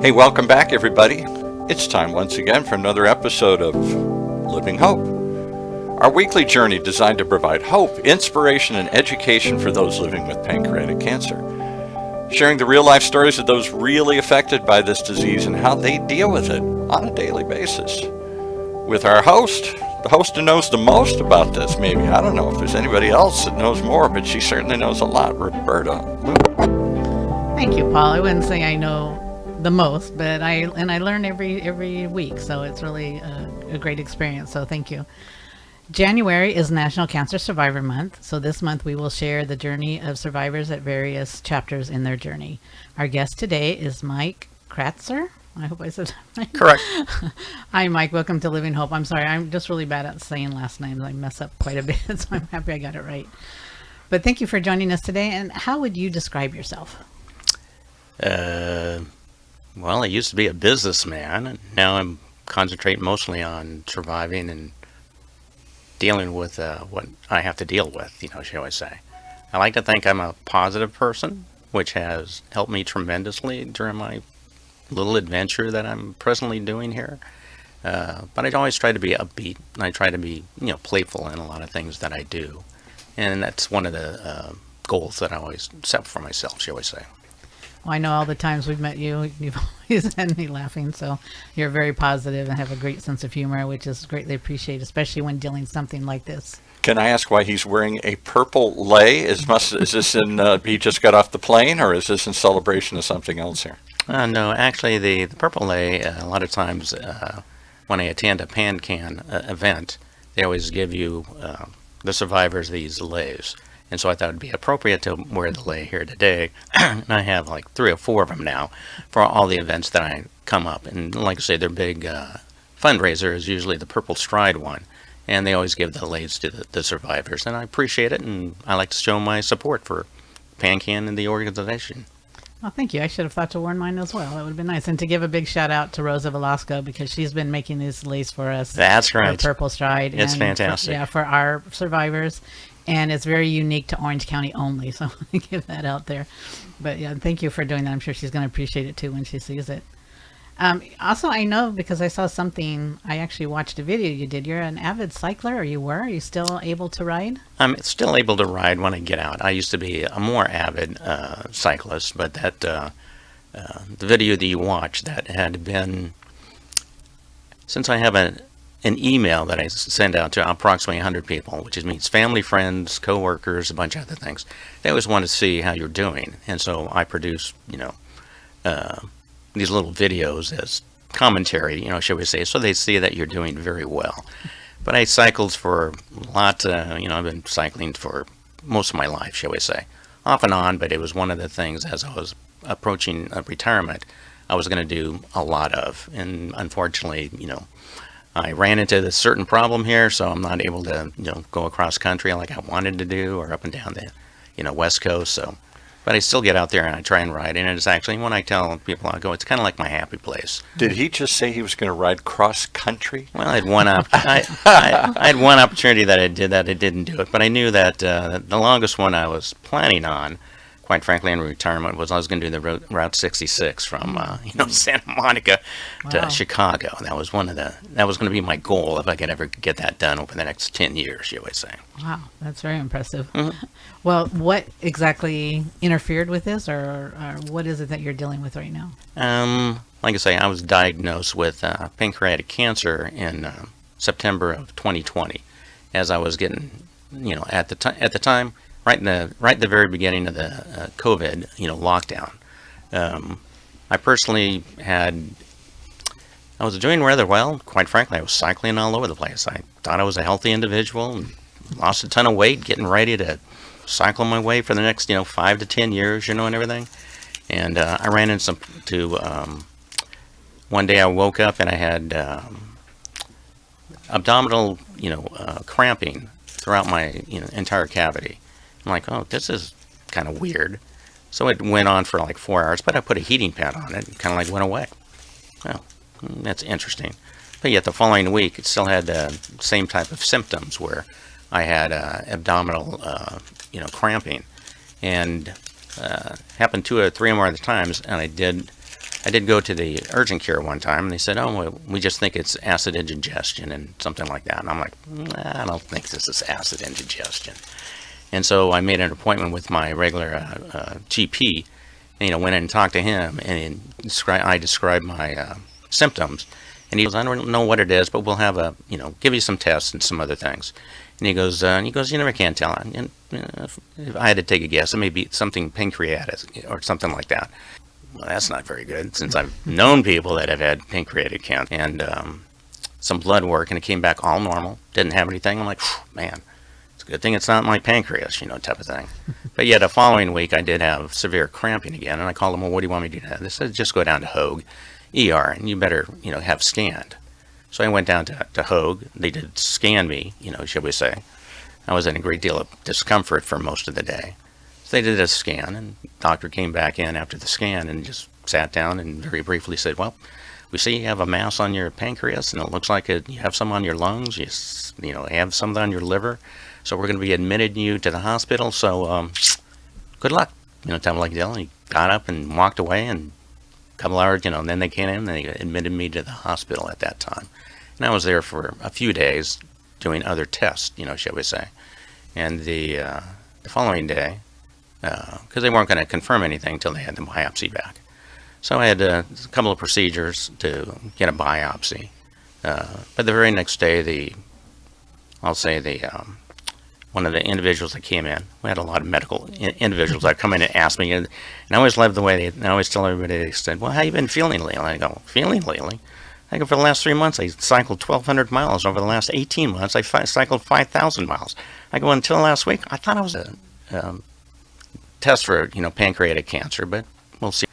Hey, welcome back, everybody. It's time once again for another episode of Living Hope, our weekly journey designed to provide hope, inspiration, and education for those living with pancreatic cancer, sharing the real-life stories of those really affected by this disease and how they deal with it on a daily basis. With our host, the host who knows the most about this, maybe. I don't know if there's anybody else that knows more, but she certainly knows a lot, Roberta. Thank you, Paul. I wouldn't say I know the most, but I learn every week, so it's really a great experience, so thank you. January is National Cancer Survivor Month, so this month we will share the journey of survivors at various chapters in their journey. Our guest today is Mike Kratzer. I hope I said that right. Correct. Hi, Mike. Welcome to Living Hope. I'm sorry, I'm just really bad at saying last names. I mess up quite a bit, so I'm happy I got it right. But thank you for joining us today, and how would you describe yourself? Well, I used to be a businessman, and now I'm concentrating mostly on surviving and dealing with what I have to deal with, shall I say. I like to think I'm a positive person, which has helped me tremendously during my little adventure that I'm presently doing here. But I always try to be upbeat, and I try to be, playful in a lot of things that I do. And that's one of the goals that I always set for myself, shall I say. Well, I know all the times we've met you, you've always had me laughing, so you're very positive and have a great sense of humor, which is greatly appreciated, especially when dealing with something like this. Can I ask why he's wearing a purple lei? Is this in, he just got off the plane, or is this in celebration of something else here? No, actually, the purple lei, a lot of times when I attend a PanCan event, they always give you, the survivors, these leis. And so I thought it'd be appropriate to wear the lei here today. And I have like 3 or 4 of them now for all the events that I come up. And like I say, their big fundraiser is usually the Purple Stride one. And they always give the leis to the survivors. And I appreciate it. And I like to show my support for PanCan and the organization. Well, thank you. I should have thought to wear mine as well. It would have been nice. And to give a big shout out to Rosa Velasco, because she's been making these leis for us. That's right. Purple Stride. It's fantastic. For our survivors. And it's very unique to Orange County only, so I want to give that out there. But yeah, thank you for doing that. I'm sure she's going to appreciate it too when she sees it. Also, I know because I saw something, I actually watched a video you did. You're an avid cycler, or you were? Are you still able to ride? I'm still able to ride when I get out. I used to be a more avid cyclist, but that the video that you watched, that had been, since I have an email that I send out to approximately 100 people, which means family, friends, co-workers, a bunch of other things. They always want to see how you're doing. And so I produce, these little videos as commentary, shall we say, so they see that you're doing very well. But I cycled for lots, I've been cycling for most of my life, shall we say. Off and on, but it was one of the things as I was approaching retirement, I was going to do a lot of. And unfortunately, I ran into this certain problem here, so I'm not able to, go across country like I wanted to do, or up and down the, West Coast. So, but I still get out there and I try and ride. And it's actually, when I tell people, I go, it's kind of like my happy place. Did he just say he was going to ride cross country? Well, I had one opportunity that I did that. I didn't do it, but I knew that the longest one I was planning on, quite frankly, in retirement, was I was going to do the Route 66 from Santa Monica to Chicago. That was going to be my goal if I could ever get that done over the next 10 years, you would say. Wow, that's very impressive. Mm-hmm. Well, what exactly interfered with this, or what is it that you're dealing with right now? Like I say, I was diagnosed with pancreatic cancer in September of 2020, as I was getting, at the time. Right in the very beginning of the COVID, lockdown. I personally I was doing rather well. Quite frankly, I was cycling all over the place. I thought I was a healthy individual and lost a ton of weight, getting ready to cycle my way for the next, 5 to 10 years, and everything. And I ran into one day I woke up and I had abdominal, cramping throughout my, entire cavity. I'm like, oh, this is kind of weird. So it went on for like 4 hours, but I put a heating pad on it and kind of like went away. Well, that's interesting. But yet the following week, it still had the same type of symptoms where I had abdominal, cramping. And happened 2 or 3 more other times, and I did I did go to the urgent care one time, and they said, "Oh, well, we just think it's acid indigestion and something like that." And I'm like, "Nah, I don't think this is acid indigestion." And so I made an appointment with my regular GP, and, went in and talked to him, and I described my symptoms, and he goes, "I don't know what it is, but we'll have give you some tests and some other things." And he goes, "You never can tell." And if I had to take a guess, it may be something pancreatic or something like that. Well, that's not very good, since I've known people that have had pancreatic cancer. And some blood work, and it came back all normal. Didn't have anything. I'm like, man, it's a good thing it's not my pancreas, type of thing. But yet, the following week, I did have severe cramping again, and I called them, "Well, what do you want me to do?" They said, "Just go down to Hoag ER, and you better, have scanned." So I went down to Hoag. They did scan me, shall we say. I was in a great deal of discomfort for most of the day. So they did a scan, and the doctor came back in after the scan and just sat down and very briefly said, "Well, we see you have a mass on your pancreas, and it looks like you have some on your lungs. You have some on your liver. So we're going to be admitting you to the hospital. So good luck." Tell him like that. He got up and walked away, and a couple hours, and then they came in and they admitted me to the hospital at that time. And I was there for a few days doing other tests, shall we say. And the following day, because they weren't going to confirm anything until they had the biopsy back. So I had a couple of procedures to get a biopsy. But the very next day, one of the individuals that came in, we had a lot of medical individuals that come in and ask me, and I always loved the way I always tell everybody, they said, "Well, how you been feeling lately?" I go, "Feeling lately? I go, for the last 3 months, I cycled 1,200 miles. Over the last 18 months, I cycled 5,000 miles. I go, until last week, I thought I was a test for, pancreatic cancer, but we'll see."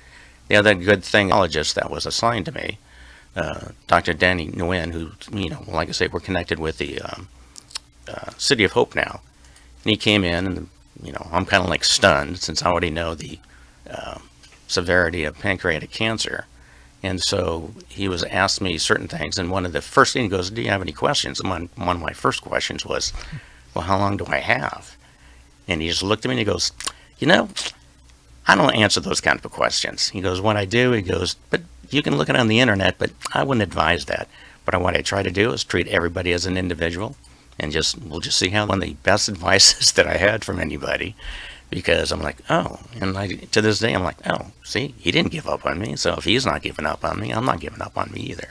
The other good thing, that was assigned to me, Dr. Danny Nguyen, who, like I say, we're connected with the City of Hope now. And he came in, and, I'm kind of like stunned, since I already know the severity of pancreatic cancer. And so he was asked me certain things, and one of the first things, he goes, "Do you have any questions?" And one of my first questions was, "Well, how long do I have?" And he just looked at me and he goes, "I don't answer those kind of questions." He goes, "What I do," he goes, "but you can look it on the internet, but I wouldn't advise that. But what I try to do is treat everybody as an individual, and we'll just see how." One of the best advices that I had from anybody, because I'm like, oh, and to this day, I'm like, oh, see, he didn't give up on me. So if he's not giving up on me, I'm not giving up on me either.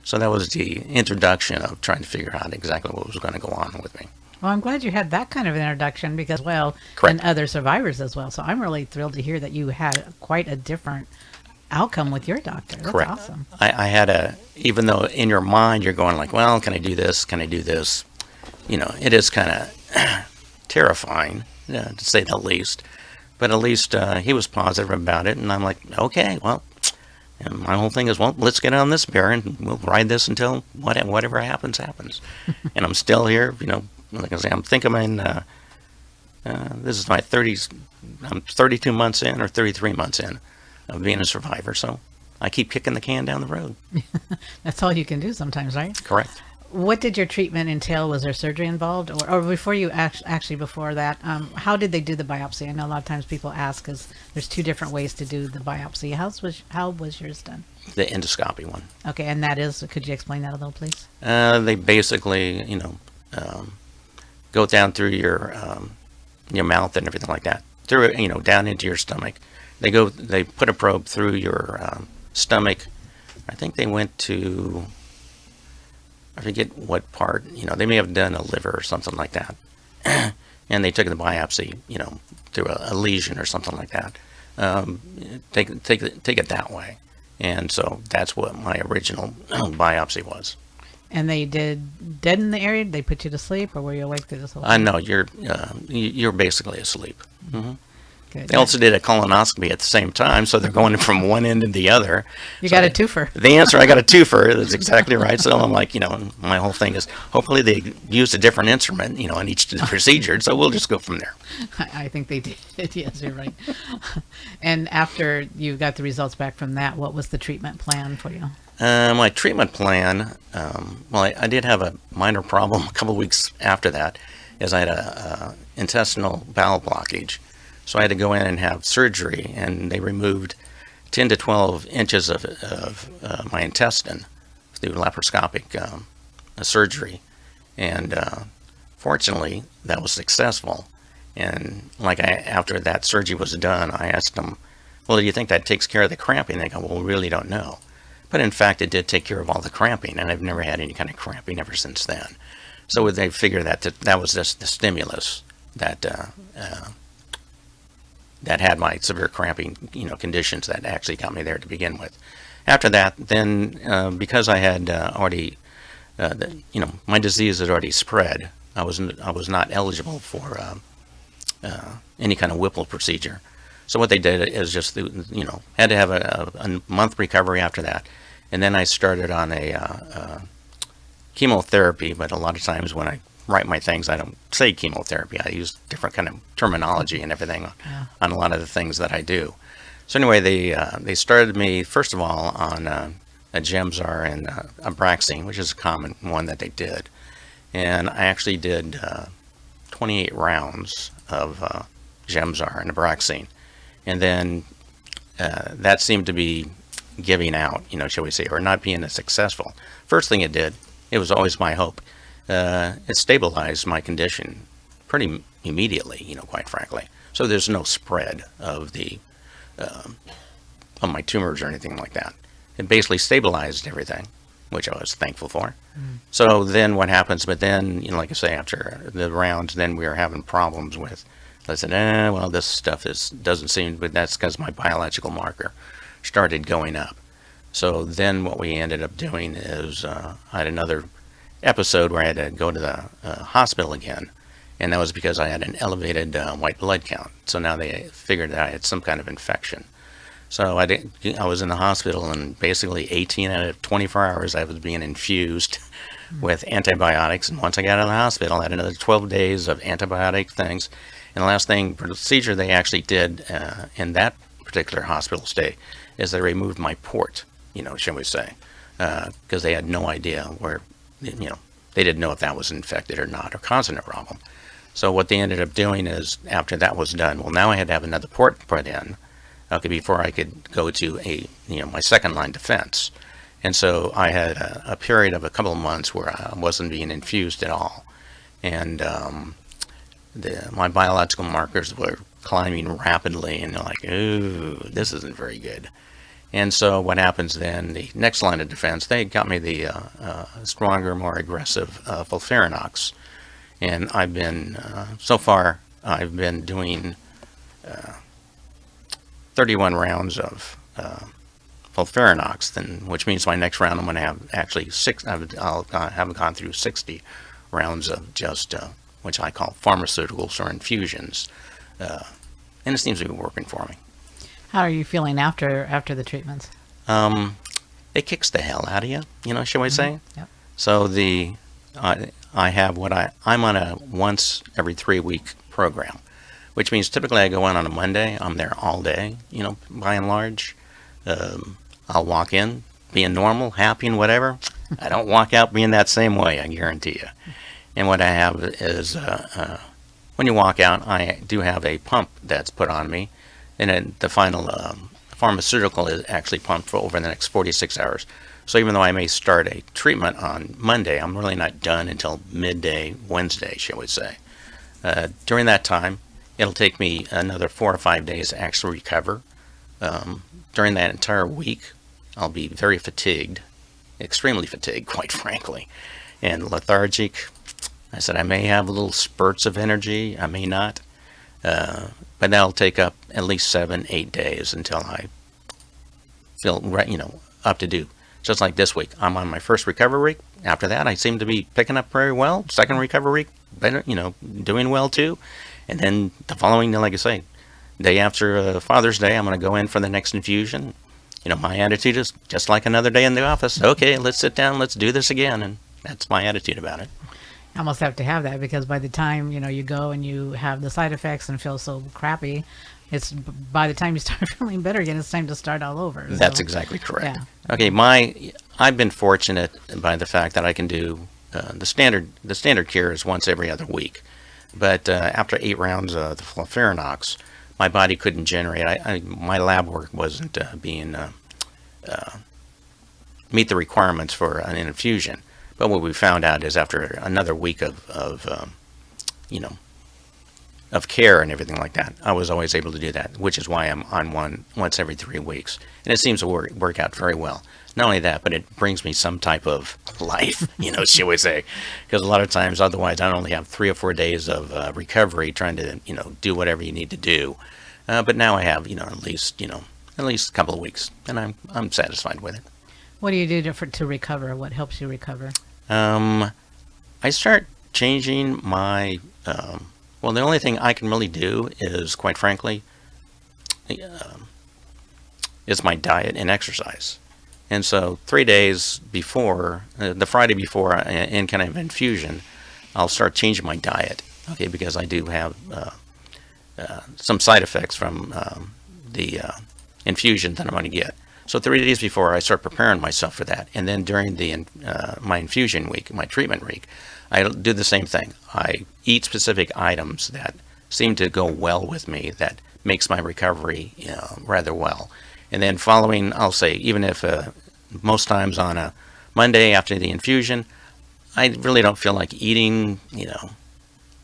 So that was the introduction of trying to figure out exactly what was going to go on with me. Well, I'm glad you had that kind of introduction because, Correct. and other survivors as well. So I'm really thrilled to hear that you had quite a different outcome with your doctor. That's Correct. awesome. I had even though in your mind you're going like, well, can I do this? Can I do this? It is kind of terrifying, to say the least. But at least he was positive about it, and I'm like, okay, well, and my whole thing is, well, let's get on this bear and we'll ride this until whatever happens, happens. And I'm still here, like I say, I'm thinking this is my 30s, I'm 32 months in or 33 months in of being a survivor, so I keep kicking the can down the road. That's all you can do sometimes, right? Correct. What did your treatment entail? Was there surgery involved? Or before you actually before that, how did they do the biopsy? I know a lot of times people ask because there's two different ways to do the biopsy. How was yours done? The endoscopy one. Okay, and that is, could you explain that a little, please? They basically, go down through your mouth and everything like that, through it, down into your stomach. They put a probe through your stomach. I think they went to, I forget what part, they may have done a liver or something like that. And they took the biopsy, through a lesion or something like that. Take it that way. And so that's what my original biopsy was. And they did deaden the area? Did they put you to sleep, or were you awake through this whole thing? No, you're basically asleep. Mm-hmm. Good. They also did a colonoscopy at the same time, so they're going from one end to the other. You got a twofer. The answer, I got a twofer. That's exactly right. So I'm like, my whole thing is, hopefully they used a different instrument, on each procedure. So we'll just go from there. I think they did. Yes, you're right. And after you got the results back from that, what was the treatment plan for you? My treatment plan, I did have a minor problem a couple of weeks after that, as I had a intestinal bowel blockage. So I had to go in and have surgery, and they removed 10 to 12 inches of my intestine through laparoscopic surgery. And fortunately, that was successful. And after that surgery was done, I asked them, well, do you think that takes care of the cramping? They go, well, we really don't know. But in fact, it did take care of all the cramping, and I've never had any kind of cramping ever since then. So they figured that was just the stimulus that had my severe cramping, conditions that actually got me there to begin with. After that, then because I had already, my disease had already spread, I was not eligible for any kind of Whipple procedure. So what they did is just, had to have a month recovery after that. And then I started on a chemotherapy, but a lot of times when I write my things, I don't say chemotherapy. I use different kind of terminology and everything on a lot of the things that I do. So anyway, they started me, first of all, on a Gemzar and a Abraxane, which is a common one that they did. And I actually did 28 rounds of Gemzar and Abraxane. And then that seemed to be giving out, shall we say, or not being as successful. First thing it did, it was always my hope, it stabilized my condition pretty immediately, quite frankly. So there's no spread of of my tumors or anything like that. It basically stabilized everything, which I was thankful for. So then what happens, but then, like I say, after the rounds, then we were having problems with, I said, well, this stuff doesn't seem, but that's because my biological marker started going up. So then what we ended up doing is I had another episode where I had to go to the hospital again, and that was because I had an elevated white blood count. So now they figured that I had some kind of infection. So I was in the hospital, and basically 18 out of 24 hours I was being infused with antibiotics. And once I got out of the hospital, I had another 12 days of antibiotic things. And the last procedure they actually did in that particular hospital stay is they removed my port, shall we say, because they had no idea where, they didn't know if that was infected or not or causing a problem. So what they ended up doing is, after that was done, well, now I had to have another port put in, before I could go to my second line defense. And so I had a period of a couple of months where I wasn't being infused at all. And my biological markers were climbing rapidly, and they're like, ooh, this isn't very good. And so what happens then, the next line of defense, they got me the stronger, more aggressive FOLFIRINOX. And I've been, so far, I've been doing 31 rounds of FOLFIRINOX, which means my next round I'm going to have actually I'll have gone through 60 rounds of just which I call pharmaceuticals or infusions, and it seems to be working for me. How are you feeling after the treatments? It kicks the hell out of you, shall we say? Yep. So I have I'm on a once every 3 week program, which means typically I go in on a Monday. I'm there all day, by and large. I'll walk in being normal, happy, and whatever. I don't walk out being that same way, I guarantee you. And what I have is, when you walk out, I do have a pump that's put on me, and then the final pharmaceutical is actually pumped for over the next 46 hours. So even though I may start a treatment on Monday, I'm really not done until midday Wednesday, shall we say. During that time, it'll take me another 4 or 5 days to actually recover. During that entire week, I'll be very fatigued, extremely fatigued, quite frankly, and lethargic. I said I may have little spurts of energy, I may not, but that'll take up at least 7-8 days until I feel up to do. Just like this week, I'm on my first recovery week. After that, I seem to be picking up very well. Second recovery week, better, doing well too. And then the following, like I say, day after Father's Day, I'm going to go in for the next infusion. My attitude is just like another day in the office. Okay, let's sit down, let's do this again, and that's my attitude about it. You almost have to have that, because by the time you go and you have the side effects and feel so crappy, it's by the time you start feeling better again, it's time to start all over. That's exactly correct. Yeah. Okay, I've been fortunate by the fact that I can do the standard care is once every other week, but after 8 rounds of the FOLFIRINOX, my body couldn't generate. My lab work wasn't being meet the requirements for an infusion. But what we found out is after another week of care and everything like that, I was always able to do that, which is why I'm on one once every 3 weeks. And it seems to work out very well. Not only that, but it brings me some type of life, shall we say. Because a lot of times, otherwise, I only have 3 or 4 days of recovery trying to, do whatever you need to do. But now I have, at least a couple of weeks, and I'm satisfied with it. What do you do to recover? What helps you recover? I start changing my, the only thing I can really do is, quite frankly, is my diet and exercise. And so 3 days before, the Friday before any kind of infusion, I'll start changing my diet, okay, because I do have some side effects from the infusion that I'm going to get. So 3 days before, I start preparing myself for that. And then during my infusion week, my treatment week, I do the same thing. I eat specific items that seem to go well with me, that makes my recovery rather well. And then following, I'll say, even if most times on a Monday after the infusion, I really don't feel like eating,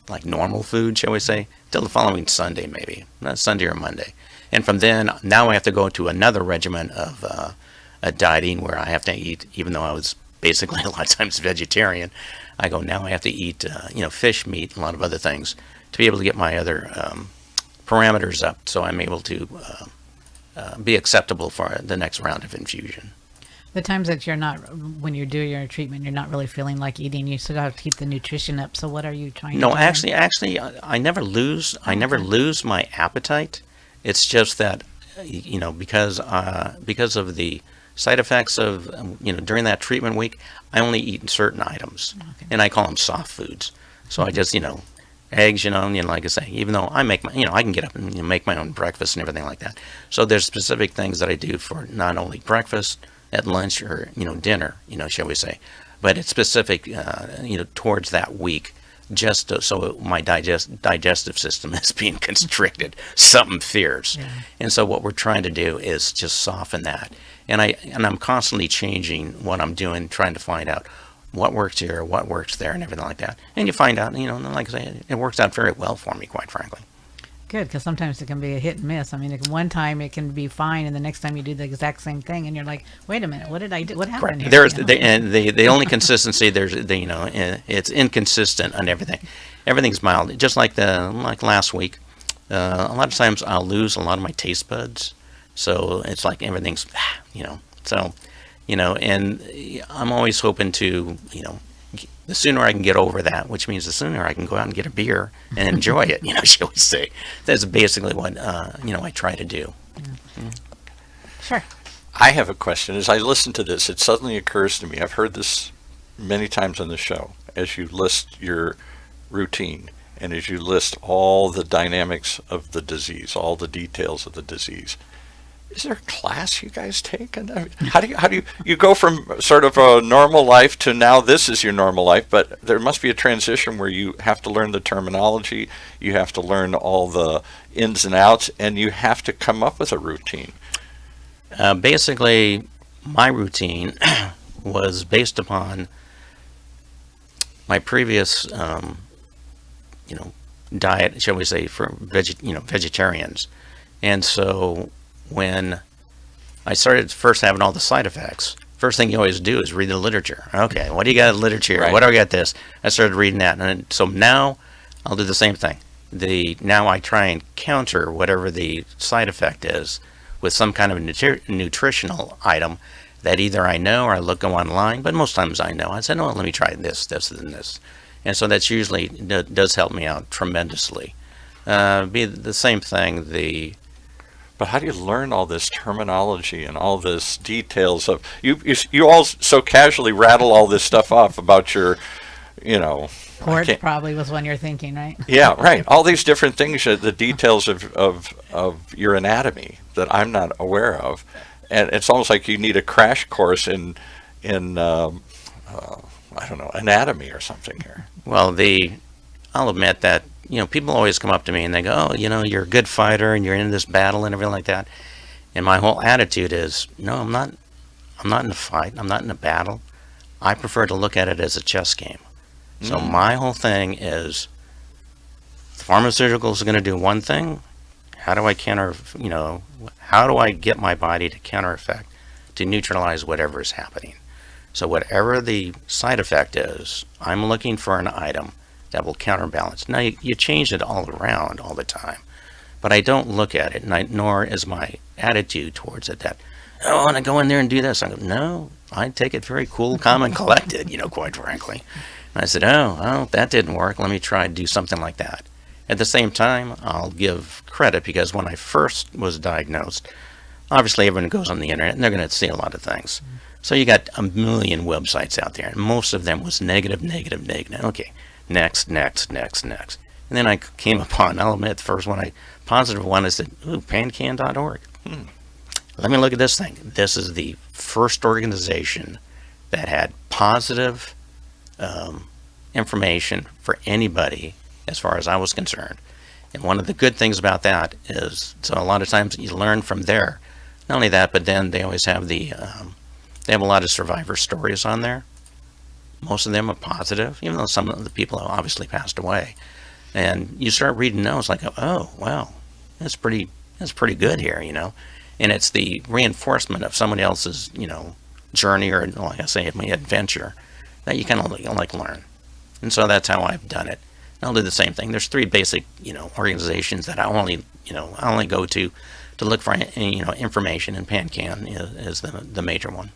like normal food, shall we say, till the following Sunday maybe, not Sunday or Monday. And from then, now I have to go to another regimen of a dieting where I have to eat, even though I was basically a lot of times vegetarian, now I have to eat, fish, meat, a lot of other things to be able to get my other parameters up so I'm able to be acceptable for the next round of infusion. The times that when you do your treatment, you're not really feeling like eating. You still have to keep the nutrition up. So what are you trying to do? No, actually, I never lose. I never lose my appetite. It's just that, because of the side effects of, during that treatment week, I only eat certain items, and I call them soft foods. So I just, eggs, like I say, even though I make I can get up and make my own breakfast and everything like that. So there's specific things that I do for not only breakfast, at lunch, or, dinner, shall we say, but it's specific, towards that week, just so my digestive system is being constricted, something fierce. Yeah. And so what we're trying to do is just soften that. And I'm constantly changing what I'm doing, trying to find out what works here, what works there, and everything like that. And you find out, like I say, it works out very well for me, quite frankly. Good, because sometimes it can be a hit and miss. I mean, one time it can be fine, and the next time you do the exact same thing, and you're like, "Wait a minute, what did I do? What happened here?" The only consistency it's inconsistent on everything. Everything's mild, just like last week. A lot of times I'll lose a lot of my taste buds, so it's like everything's, So, and I'm always hoping to, the sooner I can get over that, which means the sooner I can go out and get a beer and enjoy it, shall we say. That's basically what, I try to do. Yeah. Sure. I have a question. As I listen to this, it suddenly occurs to me, I've heard this many times on the show, as you list your routine and as you list all the dynamics of the disease, all the details of the disease. Is there a class you guys take? How do you go from sort of a normal life to now this is your normal life? But there must be a transition where you have to learn the terminology, you have to learn all the ins and outs, and you have to come up with a routine. Basically, my routine was based upon my previous, diet, shall we say, for vegetarians, and so when I started first having all the side effects, first thing you always do is read the literature. Okay, what do you got in literature? Right. What do I got this? I started reading that, and so now I'll do the same thing. Now I try and counter whatever the side effect is with some kind of nutritional item that either I know or I look online, but most times I know. I said, no, let me try this, and this. And so that's usually does help me out tremendously. Be the same thing, But how do you learn all this terminology and all this details of you all so casually rattle all this stuff off about your, Port probably was one you're thinking, right? Yeah, right. All these different things, the details of your anatomy that I'm not aware of, and it's almost like you need a crash course in I don't know, anatomy or something here. Well, I'll admit that people always come up to me and they go, oh, you're a good fighter and you're in this battle and everything like that. And my whole attitude is, no, I'm not. I'm not in a fight. I'm not in a battle. I prefer to look at it as a chess game. So my whole thing is, the pharmaceuticals are going to do one thing. How do I how do I get my body to counter effect, to neutralize whatever is happening? So whatever the side effect is, I'm looking for an item that will counterbalance. Now, you change it all around all the time, but I don't look at it, nor is my attitude towards it that, oh, I want to go in there and do this. I go, no, I take it very cool, calm, and collected, quite frankly. And I said, oh, that didn't work. Let me try to do something like that. At the same time, I'll give credit, because when I first was diagnosed, obviously everyone goes on the internet and they're going to see a lot of things. So you got a million websites out there, and most of them was negative, negative, negative. Okay, next. And then I came upon, I'll admit, the first one, positive one, I said, ooh, pancan.org. Let me look at this thing. This is the first organization that had positive information for anybody as far as I was concerned. And one of the good things about that is, so a lot of times you learn from there. Not only that, but then they always have they have a lot of survivor stories on there. Most of them are positive, even though some of the people have obviously passed away. And you start reading those, like, oh, wow, that's pretty good here, And it's the reinforcement of somebody else's, journey, or, like I say, my adventure, that you kind of like learn. And so that's how I've done it. And I'll do the same thing. There's three basic, organizations that I only go to look for, information, and PanCan is the major one.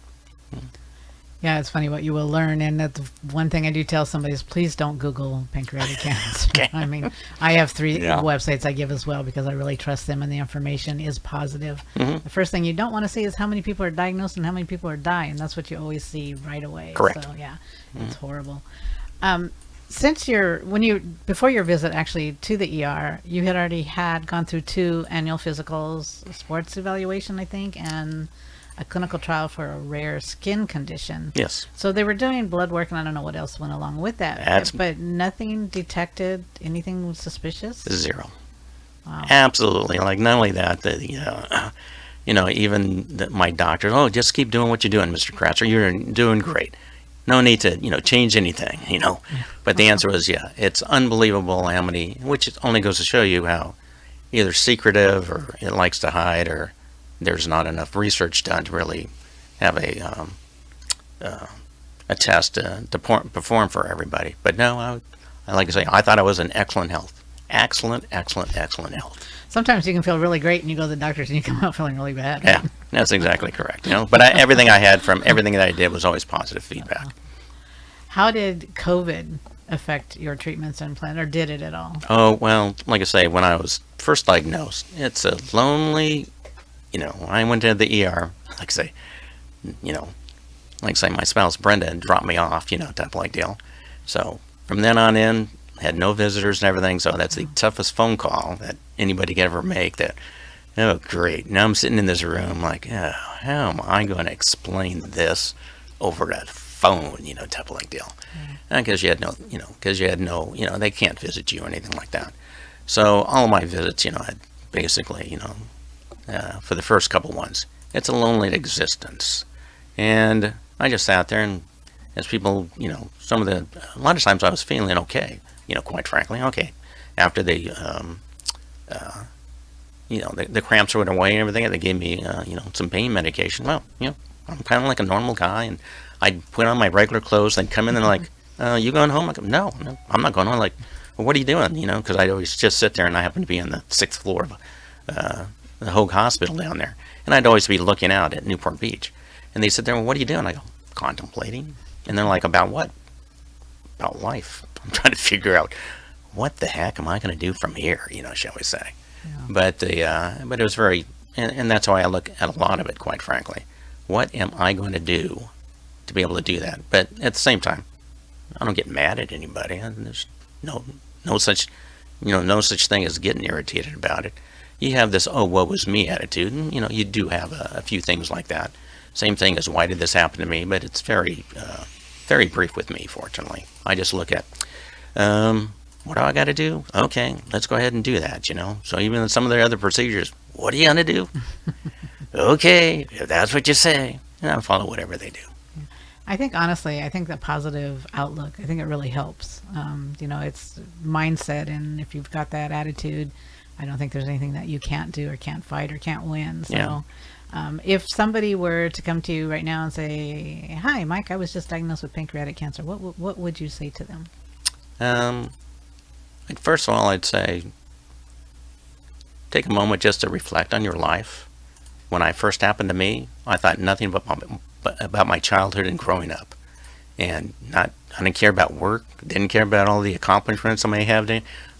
Yeah, it's funny what you will learn, and that's one thing I do tell somebody is, please don't Google pancreatic cancer. Okay. I mean, I have three websites I give as well, because I really trust them and the information is positive. The first thing you don't want to see is how many people are diagnosed and how many people are dying. That's what you always see right away. Correct. So yeah, it's horrible. Since before your visit actually to the ER, you had already gone through 2 annual physicals, a sports evaluation, I think, and a clinical trial for a rare skin condition. Yes. So they were doing blood work, and I don't know what else went along with that. But nothing detected anything suspicious? Zero. Wow. Absolutely. Like, not only that, even my doctors, oh, just keep doing what you're doing, Mr. Kratzer. You're doing great. No need to, change anything, But the answer was, yeah, it's unbelievable how many, which only goes to show you how either secretive, or it likes to hide, or there's not enough research done to really have a test to perform for everybody. But no, I like to say, I thought I was in excellent health. Excellent health. Sometimes you can feel really great and you go to the doctors and you come out feeling really bad. Yeah, that's exactly correct. But everything I had from everything that I did was always positive feedback. How did COVID affect your treatments and plan, or did it at all? Oh, well, like I say, when I was first diagnosed, it's a lonely, I went to the ER, like I say, my spouse Brenda dropped me off, type like deal. So from then on in, had no visitors and everything, so that's the toughest phone call that anybody could ever make. That, oh, great, now I'm sitting in this room like, oh, how am I going to explain this over that phone, type like deal. Because you had no, they can't visit you or anything like that. So all of my visits, I basically, for the first couple ones, it's a lonely existence. And I just sat there, and as people, a lot of times I was feeling okay, quite frankly, okay. After the cramps went away and everything, they gave me, some pain medication. Well, I'm kind of like a normal guy, and I'd put on my regular clothes, they'd come in and like, you going home? I go, no, I'm not going home. Like, well, what are you doing? Because I'd always just sit there, and I happened to be on the 6th floor of the Hoag Hospital down there, and I'd always be looking out at Newport Beach. And they sit there, well, what are you doing? I go, contemplating. And they're like, about what? About life. I'm trying to figure out, what the heck am I going to do from here, shall we say. Yeah. But it was very, and that's how I look at a lot of it, quite frankly. What am I going to do to be able to do that? But at the same time, I don't get mad at anybody. There's no such thing as getting irritated about it. You have this, oh, woe was me attitude, and you do have a few things like that. Same thing as, why did this happen to me? But it's very, very brief with me, fortunately. I just look at, What do I got to do? Okay, let's go ahead and do that, you know. So even some of their other procedures, what are you going to do? Okay, if that's what you say, and I follow whatever they do. I think honestly, I think the positive outlook, I think it really helps. You know, it's mindset, and if you've got that attitude, I don't think there's anything that you can't do or can't fight or can't win. So, Yeah. if somebody were to come to you right now and say, "Hi, Mike, I was just diagnosed with pancreatic cancer," what would you say to them? First of all, I'd say take a moment just to reflect on your life. When I first happened to me, I thought nothing about my childhood and growing up, and I didn't care about work, didn't care about all the accomplishments I may have.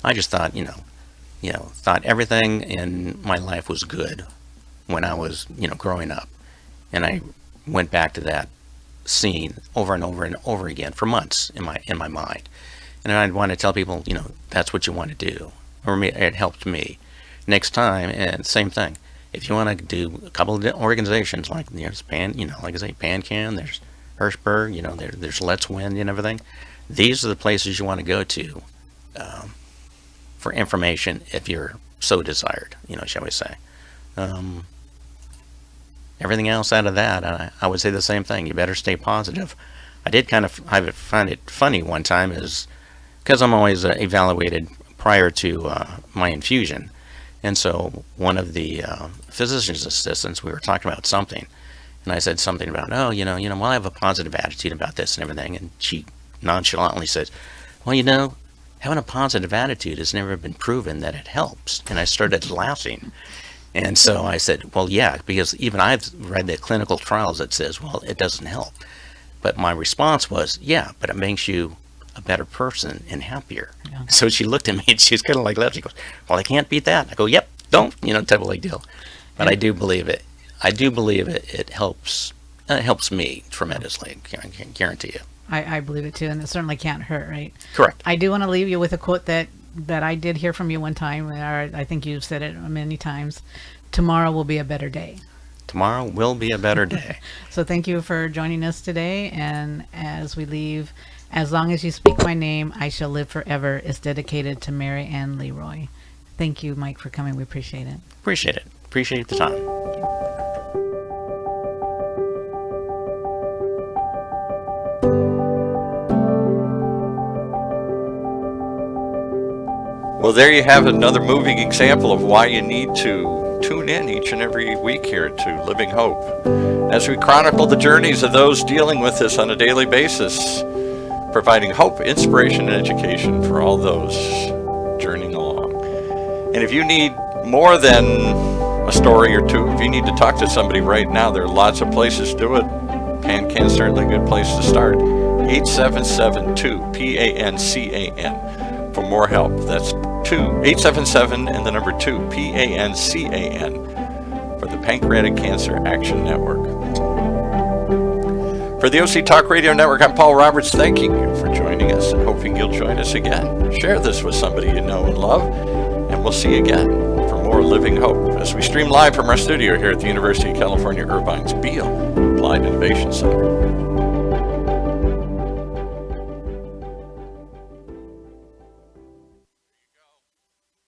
I just thought, thought everything in my life was good when I was, growing up, and I went back to that scene over and over and over again for months in my mind, and I'd want to tell people, that's what you want to do, or it helped me. Next time, and same thing. If you want to do a couple of organizations like there's like I say, PanCan, there's Hirschberg, there's Let's Win and everything. These are the places you want to go to for information if you're so desired, shall we say. Everything else out of that, I would say the same thing. You better stay positive. I did kind of find it funny one time, is because I'm always evaluated prior to my infusion. And so one of the physician's assistants, we were talking about something, and I said something about, well, I have a positive attitude about this and everything. And she nonchalantly said, well, having a positive attitude has never been proven that it helps. And I started laughing. And so I said, well, yeah, because even I've read the clinical trials that says, well, it doesn't help. But my response was, yeah, but it makes you a better person and happier. Yeah. So she looked at me and she's kind of like left. She goes, well, I can't beat that. I go, yep, don't, type of like deal. But I do believe it. I do believe it helps. It helps me tremendously. I can guarantee you. I believe it too, and it certainly can't hurt, right? Correct. I do want to leave you with a quote that I did hear from you one time, or I think you've said it many times. Tomorrow will be a better day. Tomorrow will be a better day. So thank you for joining us today, and as we leave, as long as you speak my name, I shall live forever is dedicated to Mary Ann Leroy. Thank you, Mike, for coming. We appreciate it. Appreciate it. Appreciate the time. Well, there you have another moving example of why you need to tune in each and every week here to Living Hope, as we chronicle the journeys of those dealing with this on a daily basis, providing hope, inspiration, and education for all those journeying along. And if you need more than a story or two, if you need to talk to somebody right now, there are lots of places to do it. PanCan's certainly a good place to start. 877-2-PANCAN for more help. That's 877 and the number 2, PANCAN, for the Pancreatic Cancer Action Network. For the OC Talk Radio Network, I'm Paul Roberts, thanking you for joining us and hoping you'll join us again. Share this with somebody you know and love, and we'll see you again for more Living Hope as we stream live from our studio here at the University of California, Irvine's Beale Applied Innovation Center.